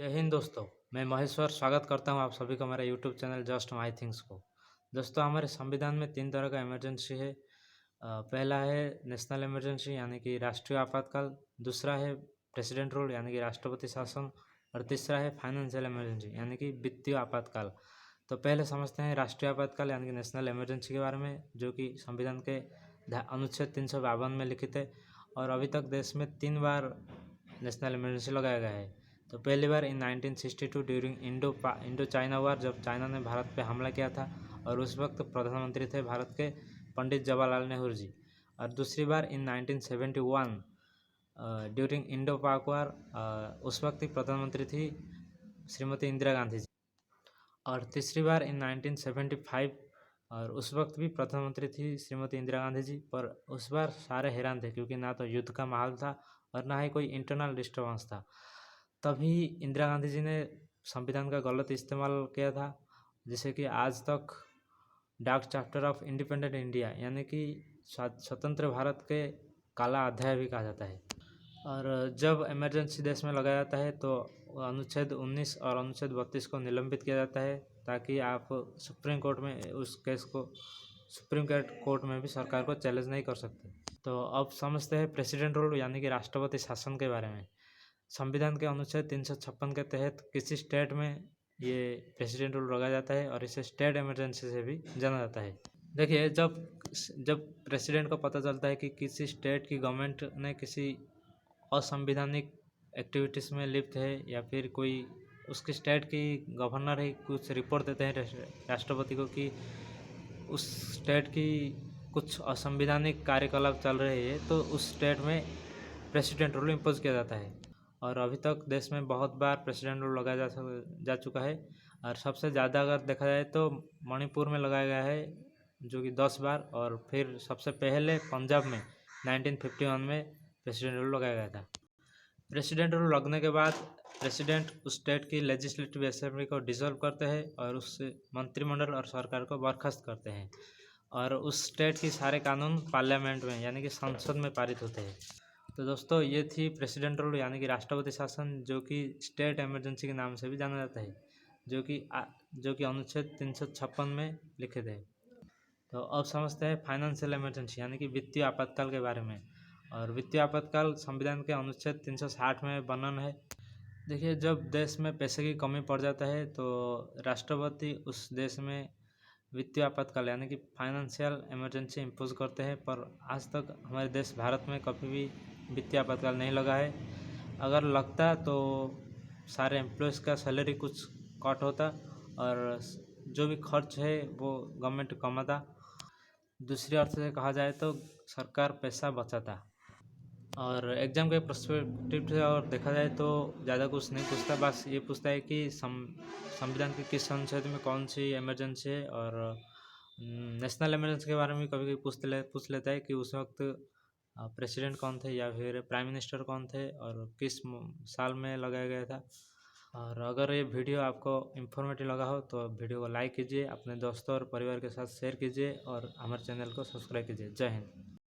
जय हिंद दोस्तों। मैं महेश्वर स्वागत करता हूं आप सभी का मेरा YouTube channel just my things को। दोस्तों, हमारे संविधान में 3 तरह का इमरजेंसी है। पहला है नेशनल इमरजेंसी यानी कि राष्ट्रीय आपातकाल, दूसरा है प्रेसिडेंट रूल यानी कि राष्ट्रपति शासन, और तीसरा है फाइनेंशियल इमरजेंसी यानी कि वित्तीय आपातकाल। तो पहले समझते हैं राष्ट्रीय आपातकाल यानी कि नेशनल इमरजेंसी के बारे में, जो कि संविधान के अनुच्छेद 352 में लिखित है। और अभी तक देश में 3 बार नेशनल इमरजेंसी लगाया गया है। तो पहली बार इन 1962 ड्यूरिंग इंडो चाइना वार, जब चाइना ने भारत पे हमला किया था और उस वक्त प्रधानमंत्री थे भारत के पंडित जवाहरलाल नेहरू जी। और दूसरी बार इन 1971 ड्यूरिंग इंडो पाक वार, उस वक्त की प्रधानमंत्री थी श्रीमती इंदिरा गांधी जी। और तीसरी बार इन 1975, और उस वक्त भी प्रधानमंत्री थी श्रीमती इंदिरा गांधी जी। पर उस बार सारे हैरान थे क्योंकि ना तो युद्ध का माहौल था और ना ही कोई इंटरनल डिस्टर्बेंस था। तभी इंदिरा गांधी जी ने संविधान का गलत इस्तेमाल किया था, जिसे कि आज तक dark chapter of independent India यानी कि स्वतंत्र भारत के काला अध्याय भी कहा जाता है। और जब इमरजेंसी देश में लगाया जाता है तो अनुच्छेद 19 और अनुच्छेद 32 को निलंबित किया जाता है, ताकि आप सुप्रीम कोर्ट में उस केस को सुप्रीम कोर्ट में भी सरकार को चैलेंज नहीं कर सकते। तो अब समझते हैं प्रेसिडेंट रूल यानी कि राष्ट्रपति शासन के बारे में। संविधान के अनुच्छेद 356 के तहत किसी स्टेट में ये प्रेसिडेंट रूल लगाया जाता है और इसे स्टेट इमरजेंसी से भी जाना जाता है। देखिए, जब जब प्रेसिडेंट को पता चलता है कि किसी स्टेट की गवर्नमेंट ने किसी असंवैधानिक एक्टिविटीज़ में लिप्त है, या फिर कोई उसकी स्टेट की गवर्नर ही कुछ रिपोर्ट देते हैं राष्ट्रपति को कि उस स्टेट की कुछ असंवैधानिक कार्यकलाप चल रहे हैं, तो उस स्टेट में प्रेसिडेंट रूल इम्पोज किया जाता है। और अभी तक देश में बहुत बार प्रेसिडेंट रूल लगाया जा चुका है। और सबसे ज़्यादा अगर देखा जाए तो मणिपुर में लगाया गया है, जो कि 10 बार। और फिर सबसे पहले पंजाब में 1951 में प्रेसिडेंट रूल लगाया गया था। प्रेसिडेंट रूल लगने के बाद प्रेसिडेंट उस स्टेट की लेजिस्लेटिव असेंबली को डिसॉल्व करते हैं और उस मंत्रिमंडल और सरकार को बर्खास्त करते हैं। और उस स्टेट की सारे कानून पार्लियामेंट में यानी कि संसद में पारित होते हैं। तो दोस्तों, ये थी प्रेसिडेंट रूल यानी कि राष्ट्रपति शासन, जो कि स्टेट इमरजेंसी के नाम से भी जाना जाता है, जो कि अनुच्छेद 356 में लिखित है। तो अब समझते हैं फाइनेंशियल इमरजेंसी यानी कि वित्तीय आपातकाल के बारे में। और वित्तीय आपातकाल संविधान के अनुच्छेद 360 में वर्णन है। देखिए, जब देश में पैसे की कमी पड़ जाता है तो राष्ट्रपति उस देश में वित्तीय आपातकाल यानी कि फाइनेंशियल इमरजेंसी इम्पोज करते हैं। पर आज तक हमारे देश भारत में कभी भी वित्तीय आपातकाल नहीं लगा है। अगर लगता तो सारे एम्प्लॉयज़ का सैलरी कुछ कट होता और जो भी खर्च है वो गवर्नमेंट कमाता। दूसरी अर्थ से कहा जाए तो सरकार पैसा बचाता। और एग्ज़ाम के पर्सपेक्टिव से और देखा जाए तो ज़्यादा कुछ नहीं पूछता, बस ये पूछता है कि संविधान के किस अनुच्छेद में कौन सी इमरजेंसी है। और नेशनल इमरजेंसी के बारे में कभी कभी पूछ लेता है कि उस वक्त प्रेसिडेंट कौन थे या फिर प्राइम मिनिस्टर कौन थे और किस साल में लगाया गया था। और अगर ये वीडियो आपको इन्फॉर्मेटिव लगा हो तो वीडियो को लाइक कीजिए, अपने दोस्तों और परिवार के साथ शेयर कीजिए और हमारे चैनल को सब्सक्राइब कीजिए। जय हिंद।